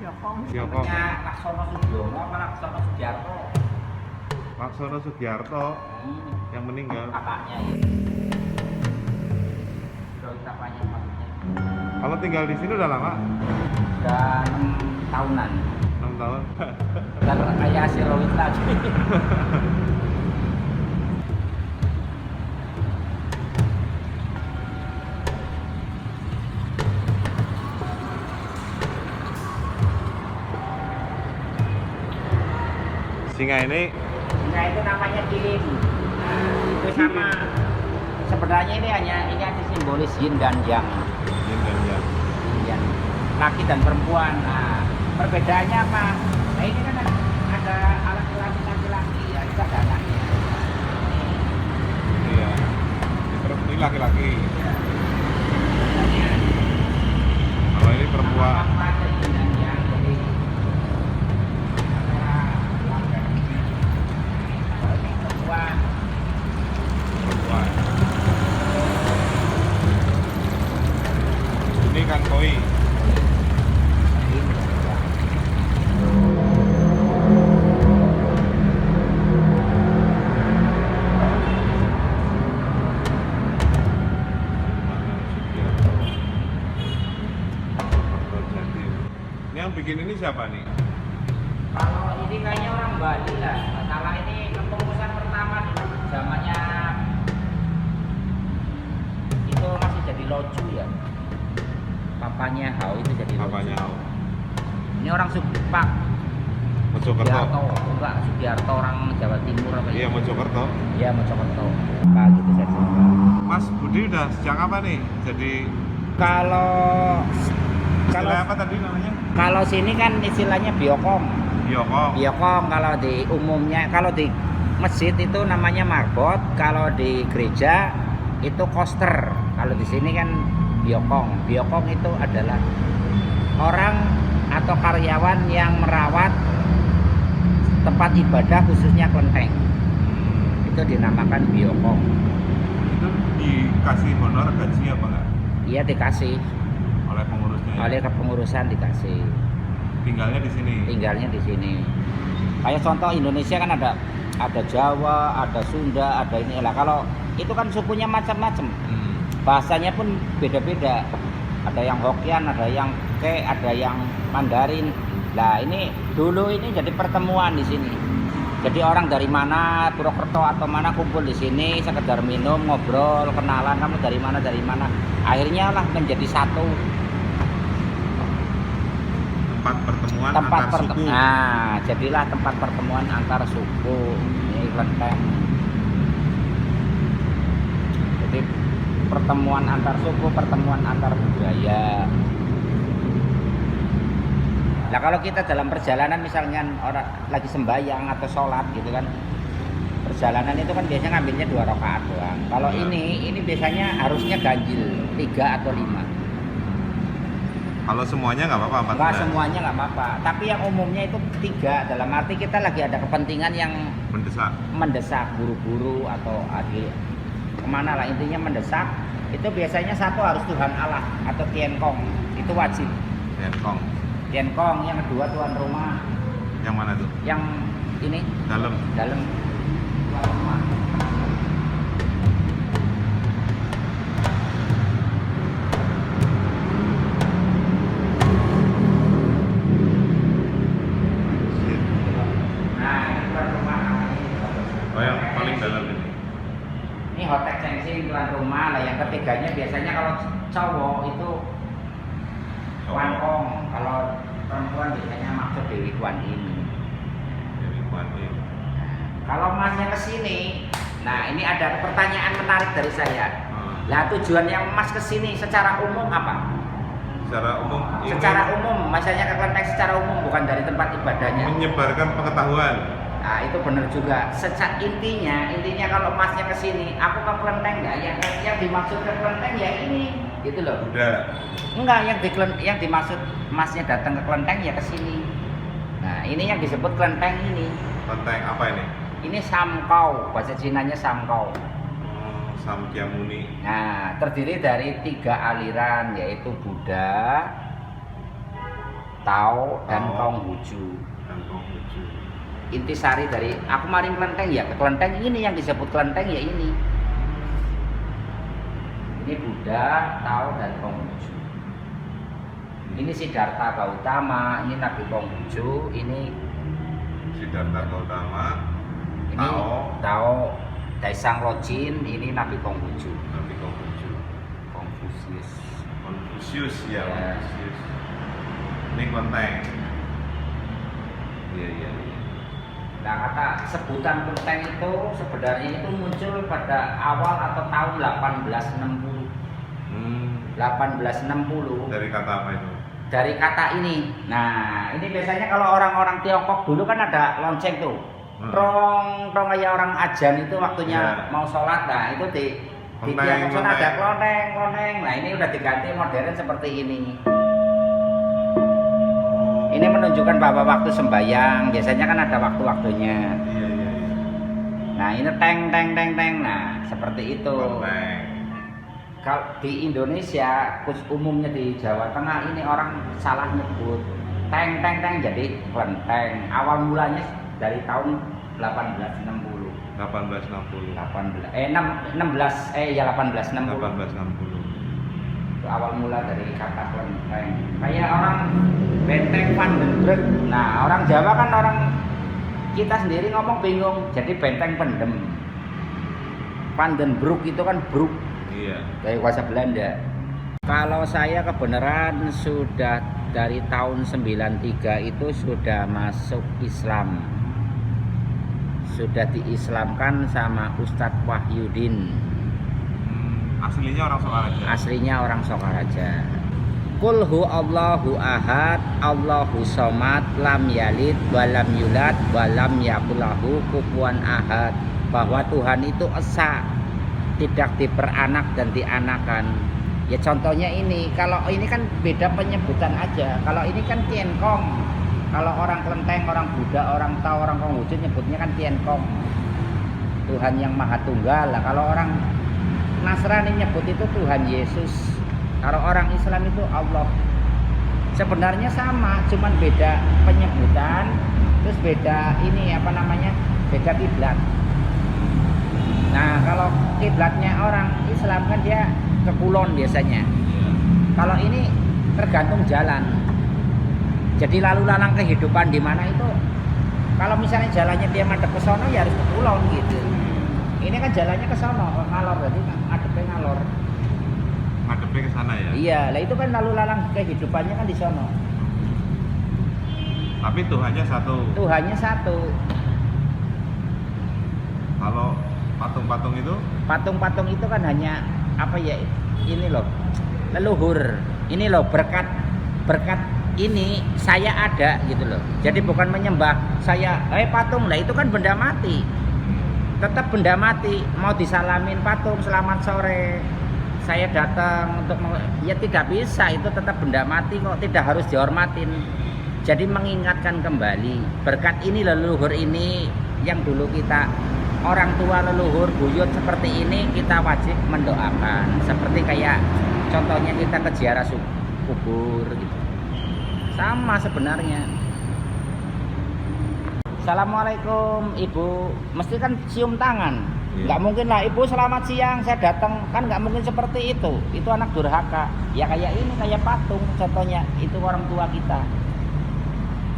Biokong. Biokong. Laksono Sugiono apa Laksono Sugiarto? Laksono Sugiarto yang meninggal. Kakaknya ya. Doi kakaknya maksudnya. Kalau tinggal di sini udah lama? Udah 6 tahunan. 6 tahun. Dan kayak si Rohit lagi. Singa ini Nah itu namanya kilim. Nah, itu sama. Sebenarnya ini hanya simbolis yin dan yang. Yin dan yang. Yang laki dan perempuan. Nah, perbedaannya apa? Nah ini kan ada alat kelamin laki-laki, ya itu ada anaknya. Iya. Ini laki-laki. Kalau ini perempuan. Ada yin dan yang. Jadi perempuan. Perempuan. Ini kan koi. Ini yang bikin ini siapa nih? Kalau ini kayaknya orang Bali lah. Masalah ini kepengurusan pertama di zamannya itu masih jadi loju ya. Papanya Hao itu jadi loju. Papanya Hao. Ini orang Supak. Mojokerto. Sugiarto, enggak Sugiarto orang Jawa Timur apa Iya, ya? Mojokerto. Iya, Mojokerto. Apa gitu saja. Mas Budi udah sejak apa nih? Jadi Kalau istilah apa tadi namanya? kalau sini kan istilahnya biokong. Biokong. Biokong kalau di umumnya, kalau di masjid itu namanya marbot, kalau di gereja itu koster. Kalau di sini kan biokong. Biokong itu adalah orang atau karyawan yang merawat tempat ibadah khususnya kelenteng. Itu dinamakan biokong. Itu dikasih honor gaji apa enggak? Iya dikasih Oleh pengurusnya. Ya? oleh kepengurusan dikasih. Tinggalnya di sini. Tinggalnya di sini. Kayak contoh Indonesia kan ada Jawa, ada Sunda, ada ini lah. Kalau itu kan sukunya macam-macam. Bahasanya pun beda-beda. Ada yang Hokkien, ada yang Ke, ada yang Mandarin. Nah, ini dulu ini jadi pertemuan di sini. Jadi orang dari mana, Purwokerto atau mana kumpul di sini sekedar minum, ngobrol, kenalan, kamu dari mana. Akhirnya lah menjadi satu. Tempat pertemuan Tempat antar suku. Nah, jadilah tempat pertemuan antar suku. Ini kelenteng. Jadi pertemuan antar suku, pertemuan antar budaya. Nah kalau kita dalam perjalanan misalnya orang lagi sembahyang atau sholat gitu kan, perjalanan itu kan biasanya ngambilnya 2 rakaat doang. Kalau Ya. ini biasanya harusnya ganjil 3 atau 5. Kalau semuanya nggak apa-apa. Enggak semuanya nggak apa-apa. Tapi yang umumnya itu 3. Dalam arti kita lagi ada kepentingan yang Mendesak. buru-buru atau kemana lah intinya mendesak. Itu biasanya satu harus Tuhan Allah atau Tiankong. Itu wajib. Tiankong, yang kedua tuan rumah. Yang mana tuh? Yang ini Dalam. tuan rumah. Nah, ini tuan rumah namanya. Oh, yang paling dalam ini. Ini hotek sensing tuan rumah lah. Yang ketiganya biasanya kalau cowok itu Wankong, kalau perempuan biasanya maksud Dewi Kuan Yin. Dewi Kuan Yin. Kalau masnya ke sini, nah ini ada pertanyaan menarik dari saya. Lah tujuannya Mas ke sini secara umum apa? Secara umum ini Secara umum, masanya ke kelenteng secara umum bukan dari tempat ibadahnya. menyebarkan pengetahuan. Nah itu benar juga. Secara intinya kalau Masnya ke sini, aku ke kelenteng nggak? Yang dimaksud ke kelenteng ya ini, gitu loh. Udah. Enggak, yang dimaksud Masnya datang ke kelenteng ya ke sini. Nah ini yang disebut kelenteng ini. Kelenteng apa ini? Ini Samkau, bahasa Cinanya Samkau. Samkyamuni. Nah, terdiri dari 3 aliran yaitu Buddha, Tao dan Tao. Konghucu. Dan Konghucu. Intisari dari aku maring kelenteng ya, kelenteng ini yang disebut kelenteng ya ini. Ini Buddha, Tao dan Konghucu. Ini Siddhartha Gautama, ini Nabi Konghucu, ini Siddhartha Gautama, ini Tao, Tao Daisang Lojin, ini Nabi Konghucu. Nabi Konghucu. Konfusius. Konfusius ya, Ya. Konfusius. Ini kelenteng. Iya, iya, iya. Nah, kata sebutan kelenteng itu sebenarnya itu muncul pada awal atau tahun 1860. 1860 Dari kata apa itu? dari kata ini. Nah, ini biasanya kalau orang-orang Tiongkok dulu kan ada lonceng tuh. Trong kayak orang ajan itu waktunya Ya. mau sholat. Nah, itu di Tiongkok sana ada klonteng. Nah, ini udah diganti modern seperti ini. Ini menunjukkan bahwa waktu sembahyang biasanya kan ada waktu-waktunya. Iya, iya, iya. Nah, ini teng. Nah, seperti itu. Kelenteng. Kalau di Indonesia, khusus umumnya di Jawa Tengah ini orang salah nyebut teng jadi kelenteng. Awal mulanya dari tahun 1860. 1860. 1860. 1860. Itu awal mula dari kata kelenteng. Kayak orang Benteng Vandenberg. Nah, orang Jawa kan orang kita sendiri ngomong bingung. Jadi benteng pendem. Vandenberg itu kan brook. Iya. Dari bahasa Belanda. Kalau saya kebenaran sudah dari tahun 93 itu sudah masuk Islam. Sudah diislamkan sama Ustadz Wahyudin. Aslinya orang Sokaraja. Aslinya orang Sokaraja. Qul hu Allahu ahad, Allahu somad, lam yalid walam yulad walam yakulahu kufuwan ahad. Bahwa Tuhan itu esa, tidak diperanak dan dianakan. Ya contohnya ini, kalau ini kan beda penyebutan aja. Kalau ini kan Tiankong. Kalau orang kelenteng, orang Buddha, orang Tao, orang Konghucu nyebutnya kan Tiankong. Tuhan yang Maha Tunggal. Lah kalau orang Nasrani nyebut itu Tuhan Yesus. Kalau orang Islam itu Allah. Sebenarnya sama, cuman beda penyebutan, terus beda ini apa namanya? Beda kiblat. Nah, kalau kiblatnya orang Islam kan dia ke kulon biasanya. Kalau ini tergantung jalan. Jadi lalu lalang kehidupan di mana itu. Kalau misalnya jalannya dia madep ke sono ya harus ke kulon gitu. Ini kan jalannya ke sono, ngalor, berarti ngadepnya ngalor. Ngadepnya ke sana ya. Iya, lah itu kan lalu lalang kehidupannya kan di sono. Tapi Tuhannya satu. Tuhannya satu. Kalau patung-patung itu Patung-patung itu kan hanya apa ya? Ini loh, leluhur. Ini loh berkat ini saya ada gitu loh. Jadi bukan menyembah saya, patung lah itu kan benda mati. Tetap benda mati. Mau disalamin patung selamat sore. Saya datang untuk ya tidak bisa, itu tetap benda mati kok, tidak harus dihormatin. Jadi mengingatkan kembali berkat ini leluhur ini yang dulu kita orang tua leluhur buyut seperti ini kita wajib mendoakan. Seperti kayak contohnya kita ke ziarah kubur gitu. Sama sebenarnya. Assalamualaikum Ibu, mesti kan cium tangan. Iya. Nggak mungkin lah Ibu selamat siang saya datang, kan nggak mungkin seperti itu. Itu anak durhaka. Ya kayak ini, kayak patung contohnya, itu orang tua kita.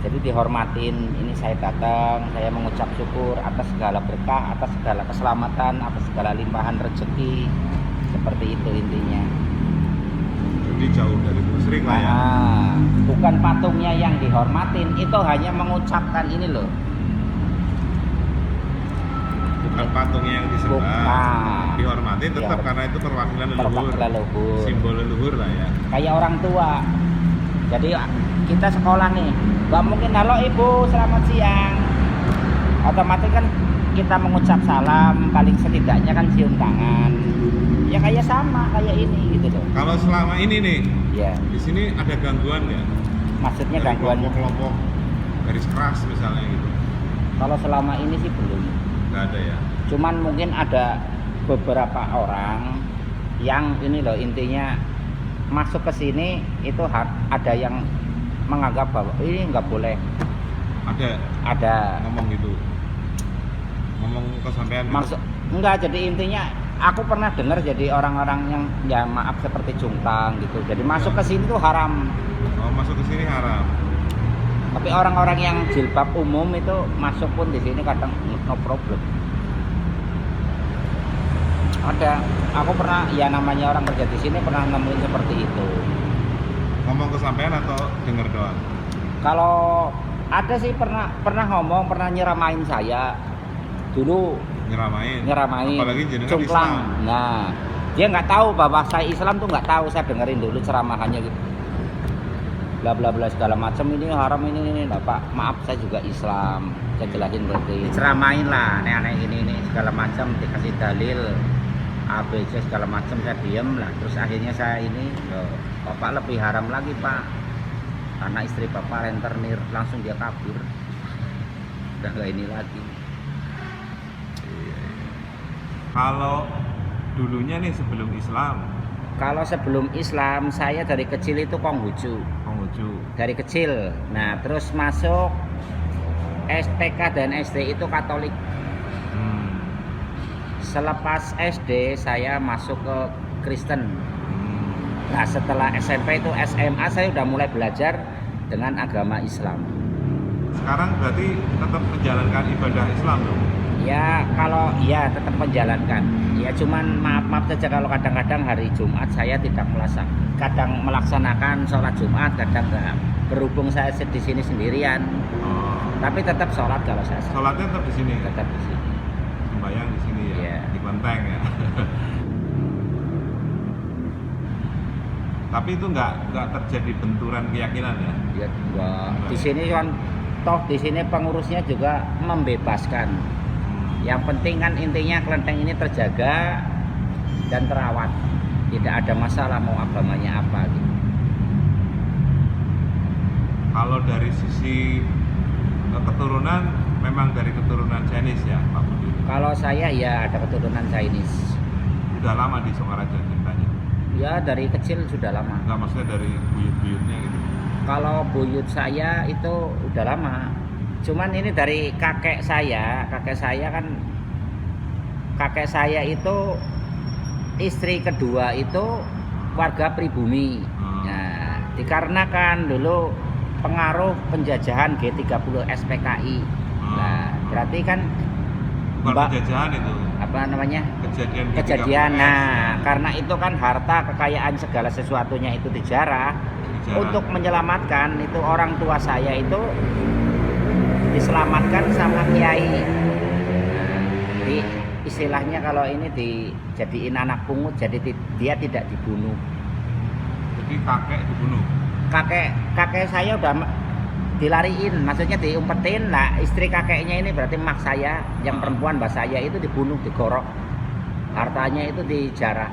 Jadi dihormatin, ini saya datang, saya mengucap syukur atas segala berkah, atas segala keselamatan, atas segala limpahan rezeki. Seperti itu intinya. jadi jauh dari musyrik lah ya. Nah, bukan patungnya yang dihormatin, itu hanya mengucapkan ini loh. Bukan patungnya yang disembah. Bukan. Dihormati tetap Dihormati. karena itu perwakilan leluhur. Perwakilan leluhur. Simbol leluhur lah ya. Kayak orang tua. Jadi kita sekolah nih, nggak mungkin halo Ibu selamat siang. Otomatis kan kita mengucap salam, paling setidaknya kan cium tangan. Ya kayak sama kayak ini gitu loh. Kalau selama ini nih, Ya, di sini ada gangguan nggak? maksudnya Dari gangguan. kelompok-kelompok garis keras misalnya gitu. Kalau selama ini sih belum. Nggak ada ya. Cuman mungkin ada beberapa orang yang ini loh intinya masuk ke sini itu ada yang menganggap bahwa ini nggak boleh ada ngomong gitu, ngomong kesampaian gitu. maksud enggak, jadi intinya aku pernah dengar jadi orang-orang yang ya maaf seperti cungkang gitu, jadi masuk ke sini tuh haram. Oh, masuk ke sini haram. Tapi orang-orang yang jilbab umum itu masuk pun di sini kadang no problem. Ada, aku pernah ya namanya orang kerja di sini pernah nemuin seperti itu. Ngomong kesampaian atau denger doang? Kalau ada sih pernah ngomong, pernah nyeramain saya dulu, Nyeramain. Apalagi jenengan cungklang. Islam. Nah, dia nggak tahu bahwa saya Islam tuh nggak tahu, saya dengerin dulu ceramahannya gitu. Bla bla bla segala macam, ini haram ini. Nah, Pak, maaf saya juga Islam. Saya jelasin berarti. Ceramain lah, aneh-aneh ini segala macam, dikasih dalil ABC segala macam, saya diem lah. Terus akhirnya saya ini, Bapak lebih haram lagi Pak, karena istri Bapak rentenir, langsung dia kabur. Udah nggak ini lagi. Kalau dulunya nih sebelum Islam, Kalau sebelum Islam saya dari kecil itu Konghucu. Konghucu. Dari kecil. Nah, terus masuk STK dan SD itu Katolik. Selepas SD saya masuk ke Kristen. Nah, setelah SMP itu SMA saya udah mulai belajar dengan agama Islam. Sekarang berarti tetap menjalankan ibadah Islam dong? Ya, kalau ya tetap menjalankan. Ya cuman maaf saja kalau kadang-kadang hari Jumat saya tidak kadang melaksanakan sholat Jumat, kadang enggak. Berhubung saya di sini sendirian. Oh. Tapi tetap sholat kalau saya. Sholatnya tetap di sini. Tetap di sini. Sembayang di sini ya. Iya. Di Klenteng ya. Tapi itu nggak terjadi benturan keyakinan ya? Ya enggak. Di sini kan toh di sini pengurusnya juga membebaskan. Yang penting kan intinya Klenteng ini terjaga dan terawat. Tidak ada masalah mau agamanya apa gitu. Kalau dari sisi keturunan, memang dari keturunan Chinese ya Pak Budi? Kalau saya ya ada keturunan Chinese. Udah lama di Sokaraja ceritanya? Ya dari kecil sudah lama. Enggak, maksudnya dari buyut-buyutnya gitu? Kalau buyut saya itu udah lama. Cuman ini dari kakek saya itu istri kedua itu warga pribumi. Nah, dikarenakan dulu pengaruh penjajahan G30 SPKI. Nah, berarti kan bukan penjajahan itu. Apa namanya? Kejadian. Nah, karena itu kan harta kekayaan segala sesuatunya itu dijarah. Untuk menyelamatkan itu orang tua saya itu diselamatkan sama kiai. Nah, istilahnya kalau ini dijadiin anak pungut, jadi dia tidak dibunuh. Jadi kakek dibunuh. Kakek saya udah dilariin, maksudnya diumpetin lah. Istri kakeknya ini berarti mak saya yang perempuan, mbak saya itu dibunuh, digorok. Hartanya itu dijarah.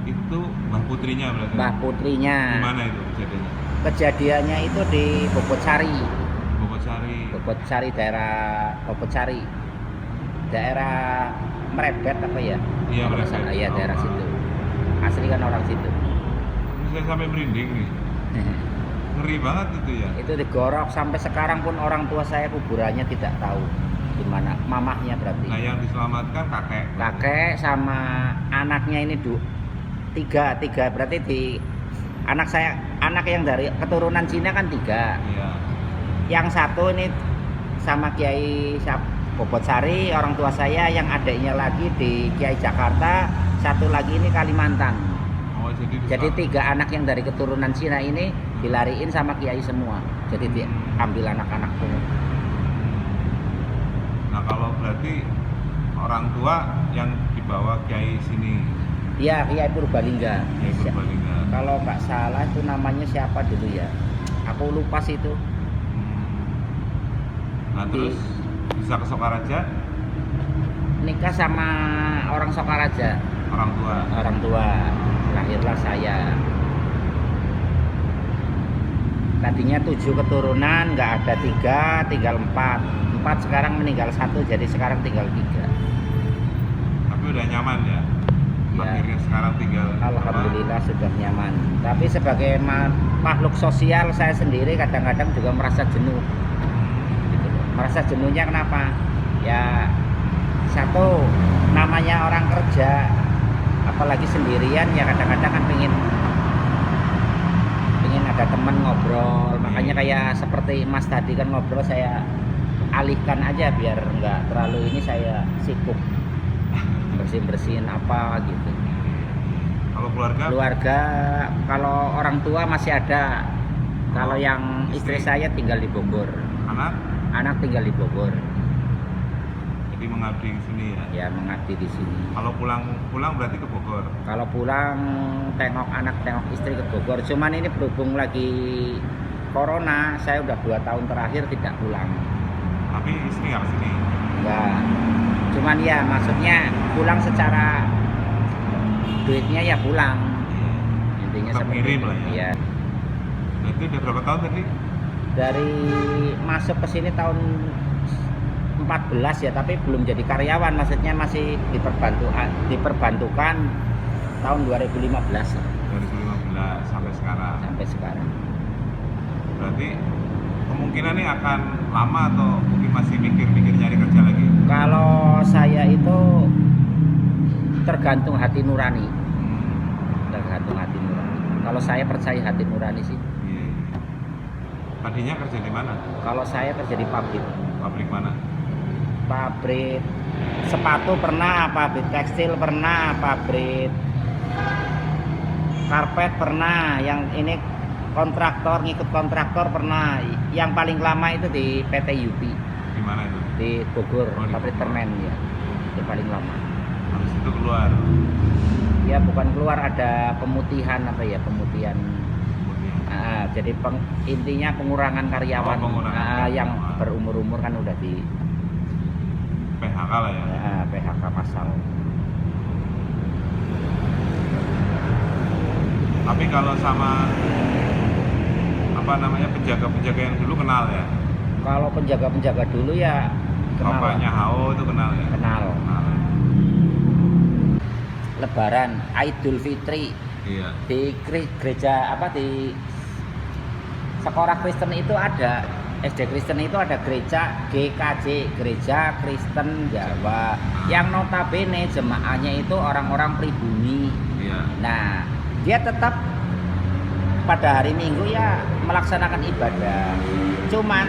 Itu mbah putrinya berarti? Mbah putrinya. Di mana itu kejadiannya? Kejadiannya itu di Bobotsari. Bobotsari daerah Merebet apa ya? Iya, Merebet. Iya, daerah situ. Asli kan orang situ. Ini saya sampai merinding nih. Ngeri banget itu ya. Itu digorok sampai sekarang pun orang tua saya kuburannya tidak tahu di mana, mamahnya berarti. Nah, yang diselamatkan kakek. Kakek sama anaknya ini tiga berarti anak yang dari keturunan Cina kan 3. Iya. Yang satu ini sama Kiai Bobotsari orang tua saya, yang adiknya lagi di Kiai Jakarta, satu lagi ini Kalimantan. Oh, jadi 3 anak yang dari keturunan Cina ini dilariin sama Kiai semua, jadi diambil anak-anak pungut. Nah, kalau berarti orang tua yang dibawa Kiai sini? Iya, Kiai Purbalingga. Kiai Purbalingga. Kalau nggak salah itu namanya siapa dulu ya, aku lupa sih itu. Nah, terus bisa ke Sokaraja? Nikah sama orang Sokaraja. Orang tua. Lahirlah saya. Tadinya 7 keturunan, nggak ada 3, tinggal 4. 4 sekarang meninggal 1, jadi sekarang tinggal 3. Tapi udah nyaman ya? akhirnya sekarang tinggal Alhamdulillah sudah nyaman. Tapi sebagai makhluk sosial saya sendiri kadang-kadang juga merasa jenuh. Gitu loh. Merasa jenuhnya kenapa? Ya satu, namanya orang kerja, apalagi sendirian ya kadang-kadang kan pengen ada teman ngobrol. Makanya kayak seperti Mas tadi kan ngobrol, saya alihkan aja biar nggak terlalu ini saya sibuk bersihin apa gitu. Kalau keluarga, kalau orang tua masih ada. Kalau yang istri saya tinggal di Bogor. Anak tinggal di Bogor. Jadi mengabdi di sini ya? Ya mengabdi di sini. Kalau pulang berarti ke Bogor? Kalau pulang tengok anak, tengok istri ke Bogor. Cuman ini berhubung lagi corona, saya udah 2 tahun terakhir tidak pulang. Tapi istri nggak kesini? Enggak. Cuman ya maksudnya pulang secara duitnya ya pulang. Intinya tetap seperti ngirim itu. lah ya? Iya. Nah, itu udah berapa tahun tadi? Dari masuk ke sini tahun 14 ya, tapi belum jadi karyawan, maksudnya masih diperbantukan tahun 2015 sampai sekarang. sampai sekarang. Berarti kemungkinan ini akan lama atau mungkin masih mikir-mikir nyari kerja lagi? Kalau saya itu tergantung hati nurani. Tergantung hati nurani. Kalau saya percaya hati nurani sih. Iya. Tadinya kerja di mana? Kalau saya kerja di pabrik. Pabrik mana? Pabrik sepatu pernah, pabrik tekstil pernah, pabrik karpet pernah, yang ini kontraktor, ngikut kontraktor pernah. Yang paling lama itu di PT UPI. Di mana itu? Di Bogor, di pabrik Bogor. permen ya. Itu paling lama. Habis itu keluar. Ya bukan keluar, ada pemutihan apa ya, pemutihan. Jadi intinya pengurangan karyawan. Pengurangan Yang karyawan. berumur-umur kan udah di PHK lah ya. PHK massal. Tapi kalau sama apa namanya penjaga-penjaga yang dulu kenal ya? Kalau penjaga-penjaga dulu ya kenal. Bapaknya Hao itu kenal ya? Kenal. Kenal. Lebaran, Idul Fitri Iya. di gereja apa, di sekolah Kristen itu ada, SD Kristen itu ada gereja GKJ, Gereja Kristen Jawa, yang notabene jemaahnya itu orang-orang pribumi. Iya. Nah, dia tetap pada hari Minggu ya melaksanakan ibadah. Cuman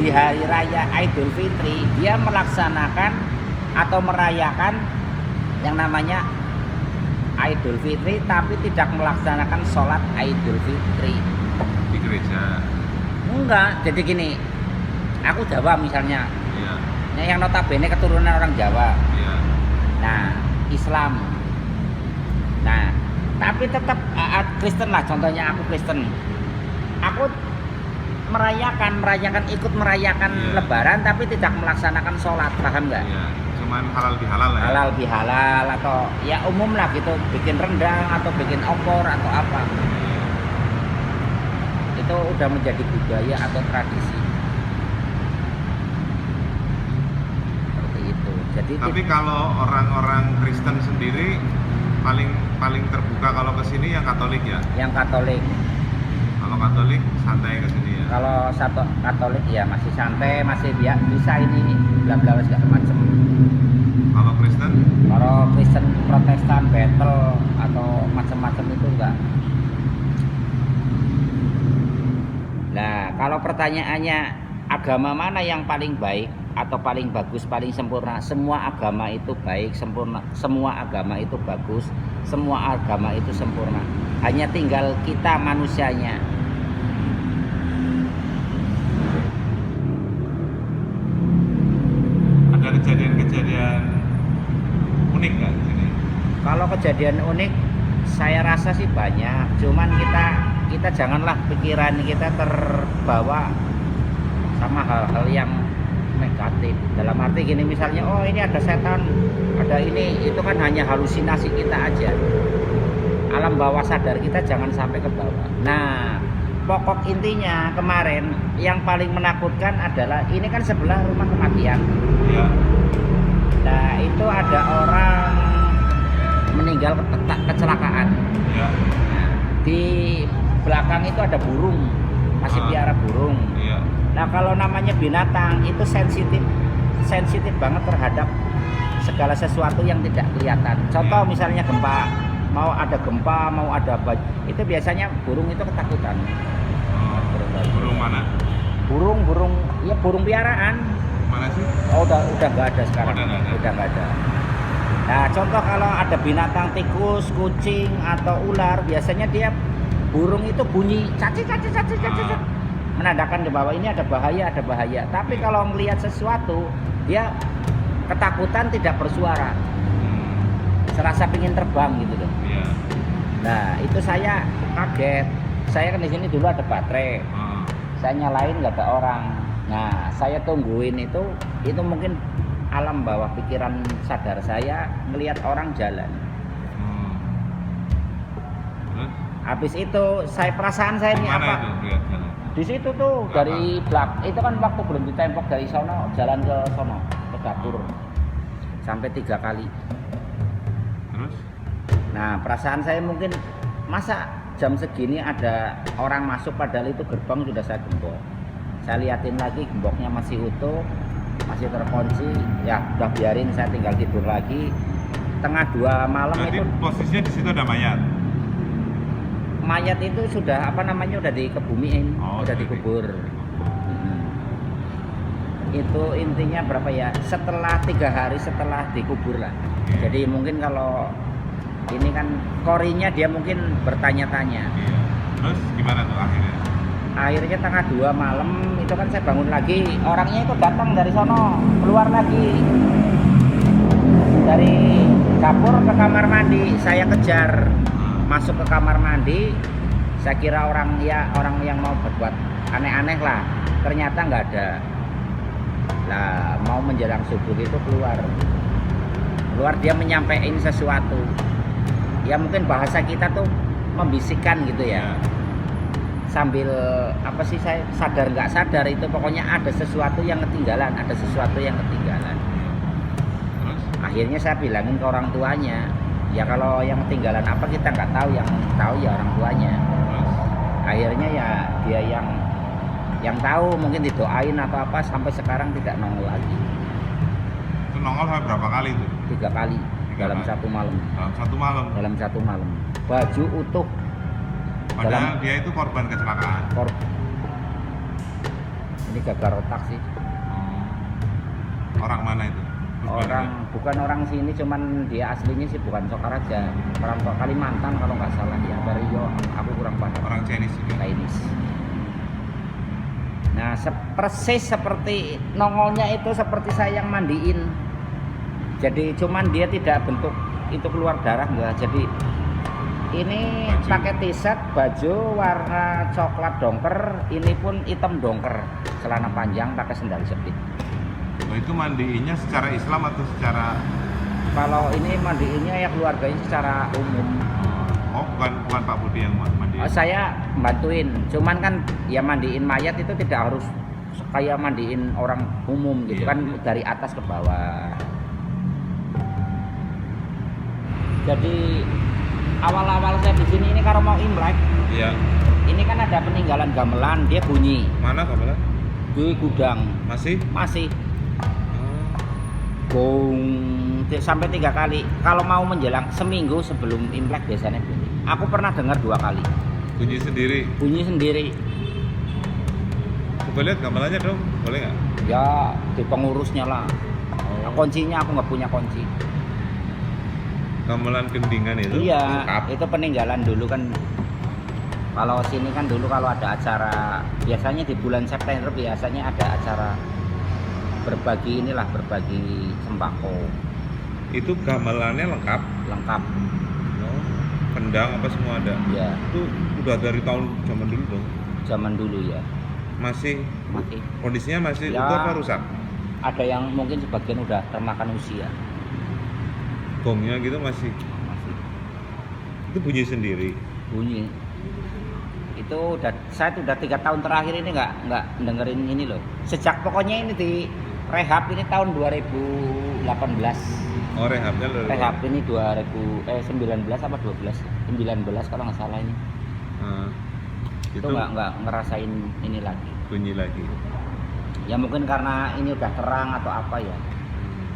di hari raya Idul Fitri dia melaksanakan atau merayakan yang namanya Idul Fitri, tapi tidak melaksanakan sholat Idul Fitri. Di gereja. Enggak, jadi gini, aku Jawa misalnya, Iya. nah, yang notabene keturunan orang Jawa, Iya. nah Islam, nah tapi tetap Kristen lah, contohnya aku Kristen, aku merayakan ikut merayakan Iya. Lebaran, tapi tidak melaksanakan sholat, paham nggak? Iya. Cuman halal bihalal lah ya. Halal bihalal atau ya umum lah gitu, bikin rendang atau bikin opor atau apa. Itu udah menjadi budaya atau tradisi. Seperti itu. Jadi Tapi kalau orang-orang Kristen sendiri paling terbuka kalau ke sini yang Katolik ya. yang Katolik, Kalau Katolik santai ke sini ya. kalau satu Katolik ya masih santai, masih bisa ini bla bla segala macam. Kalau Kristen? Kalau Kristen Protestan battle atau macam-macam itu enggak. Nah, kalau pertanyaannya agama mana yang paling baik atau paling bagus, paling sempurna? Semua agama itu baik, sempurna. Semua agama itu bagus, semua agama itu sempurna. Hanya tinggal kita manusianya. Ada kejadian-kejadian unik nggak di sini? Kalau kejadian unik, saya rasa sih banyak. Cuman kita janganlah pikiran kita terbawa sama hal-hal yang negatif. Dalam arti gini, misalnya, oh ini ada setan, ada ini, itu kan hanya halusinasi kita aja. Alam bawah sadar kita jangan sampai ke bawah. Nah, pokok intinya kemarin yang paling menakutkan adalah ini kan sebelah rumah kematian. Iya. Nah, itu ada orang meninggal kecelakaan. Ya. Nah, di belakang itu ada burung, masih piara burung. Iya. Nah kalau namanya binatang itu sensitif banget terhadap segala sesuatu yang tidak kelihatan. Contoh misalnya gempa, mau ada gempa, mau ada itu biasanya burung itu ketakutan. Burung mana? Burung ya burung piaraan. Mana sih? Oh udah nggak ada sekarang. Udah Nggak ada. Nah contoh kalau ada binatang tikus, kucing atau ular, biasanya dia burung itu bunyi cacit, menandakan bahwa ini ada bahaya. Tapi kalau melihat sesuatu dia ketakutan, tidak bersuara, serasa pingin terbang gitu loh. Iya. Nah itu saya kaget. Saya kan di sini dulu ada baterai, saya nyalain nggak ada orang. Nah saya tungguin itu mungkin alam bawah pikiran sadar saya melihat orang jalan. Habis itu perasaan saya ini Mana apa? itu lihat jalan? Di situ tuh dari belak itu kan waktu belum ditembok dari sono jalan ke sono ke dapur sampai 3 kali. Terus? Nah perasaan saya mungkin masa jam segini ada orang masuk padahal itu gerbang sudah saya gembok. Saya liatin lagi gemboknya masih utuh, masih terkunci. Ya udah biarin, saya tinggal tidur lagi. Tengah 2 malam. Berarti itu posisinya di situ ada mayat. Mayat itu sudah udah dikebumiin, udah dikubur. Itu intinya berapa ya? Setelah 3 hari setelah dikubur lah. Jadi mungkin kalau ini kan korinya dia mungkin bertanya-tanya. Iya. Terus gimana tuh akhirnya? Akhirnya tengah 2 malam itu kan saya bangun lagi. Orangnya itu datang dari sono, keluar lagi dari dapur ke kamar mandi. Saya kejar, masuk ke kamar mandi. Saya kira orang yang mau berbuat aneh-aneh lah. Ternyata nggak ada. Lah mau menjelang subuh itu keluar dia menyampaikan sesuatu. Ya mungkin bahasa kita tuh membisikkan gitu ya. Sambil apa sih, saya sadar nggak sadar itu pokoknya ada sesuatu yang ketinggalan. Terus? Akhirnya saya bilangin ke orang tuanya. Ya kalau yang ketinggalan apa kita nggak tahu, yang tahu ya orang tuanya. Akhirnya ya dia yang tahu, mungkin didoain atau apa, sampai sekarang tidak nongol lagi. Itu nongol sampai berapa kali itu? 3 kali dalam kali. satu malam. Dalam satu malam. Baju utuh. Padahal dia itu korban kecelakaan. Ini gagal otak sih. Orang mana itu? Bukan orang sini, cuman dia aslinya sih bukan Sokaraja, orang Kalimantan kalau nggak salah ya. Dari aku kurang paham. Orang Chinese juga. Nah persis seperti nongolnya itu seperti saya yang mandiin. Jadi cuman dia tidak bentuk itu keluar darah enggak. Jadi ini pakai t-shirt, baju warna coklat dongker, ini pun hitam dongker, celana panjang, pakai sendal jepit. Oh, itu mandiinnya secara Islam atau secara? Kalau ini mandiinnya ya keluarganya secara umum. Oh, bukan Pak Budi yang mandiin. Saya bantuin, cuman kan ya mandiin mayat itu tidak harus kayak mandiin orang umum gitu. Iya. Kan dari atas ke bawah. Jadi awal-awal saya di sini ini kalau mau Imlek, iya. Ini kan ada peninggalan gamelan, dia bunyi. Mana gamelan? Di gudang. Masih. Gong sampai 3 kali. Kalau mau menjelang seminggu sebelum Imlek biasanya bunyi. Aku pernah dengar 2 kali. Bunyi sendiri. Coba lihat gamelannya dong, boleh nggak? Ya di pengurusnya lah. Kuncinya aku nggak punya kunci. Gamelan gendingan itu? Iya, itu peninggalan dulu kan. Kalau sini kan dulu kalau ada acara, biasanya di bulan September biasanya ada acara berbagi sembako. Itu gamelannya lengkap? Lengkap. Oh, kendang apa semua ada? Iya. Itu udah dari tahun zaman dulu dong? Zaman dulu ya. Masih. Kondisinya masih ya, utuh apa rusak? Ada yang mungkin sebagian udah termakan usia. Gongnya gitu masih. Itu bunyi sendiri. Itu saya udah 3 tahun terakhir ini nggak dengerin ini loh. Sejak pokoknya ini rehab ini tahun 2018. Oh, rehabnya lo. Rehab ini 2019 apa 12? 19 kalau nggak salah ini. Itu nggak ngerasain ini lagi. Bunyi lagi. Ya mungkin karena ini udah terang atau apa ya.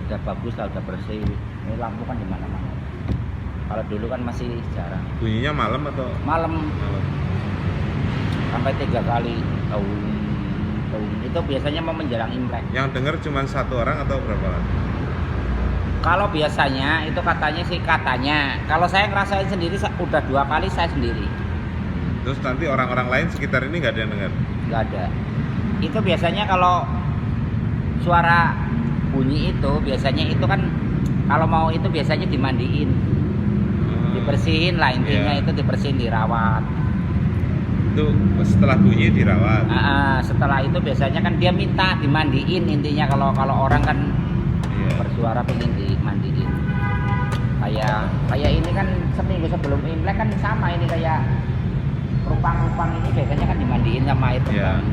Udah bagus lah, udah bersih. Ini lampu kan di mana-mana. Kalau dulu kan masih jarang. Bunyinya malam atau Malam malam? sampai 3 kali tahun. Itu biasanya mau menjelang Imlek. Yang dengar cuma satu orang atau berapa orang? Kalau biasanya itu katanya. Kalau saya ngerasain sendiri udah 2 kali saya sendiri. Terus nanti orang-orang lain sekitar ini nggak ada yang dengar? Nggak ada. Itu biasanya kalau suara bunyi itu biasanya itu kan kalau mau itu biasanya dimandiin, dibersihin lah intinya. Itu dibersihin, dirawat. Itu setelah bunyi dirawat. Setelah itu biasanya kan dia minta dimandiin intinya. Kalau orang kan bersuara pengen dimandiin. Kayak ini kan seminggu sebelum Imlek kan sama ini kayak rupang-rupang ini biasanya kan dimandiin sama air kembang.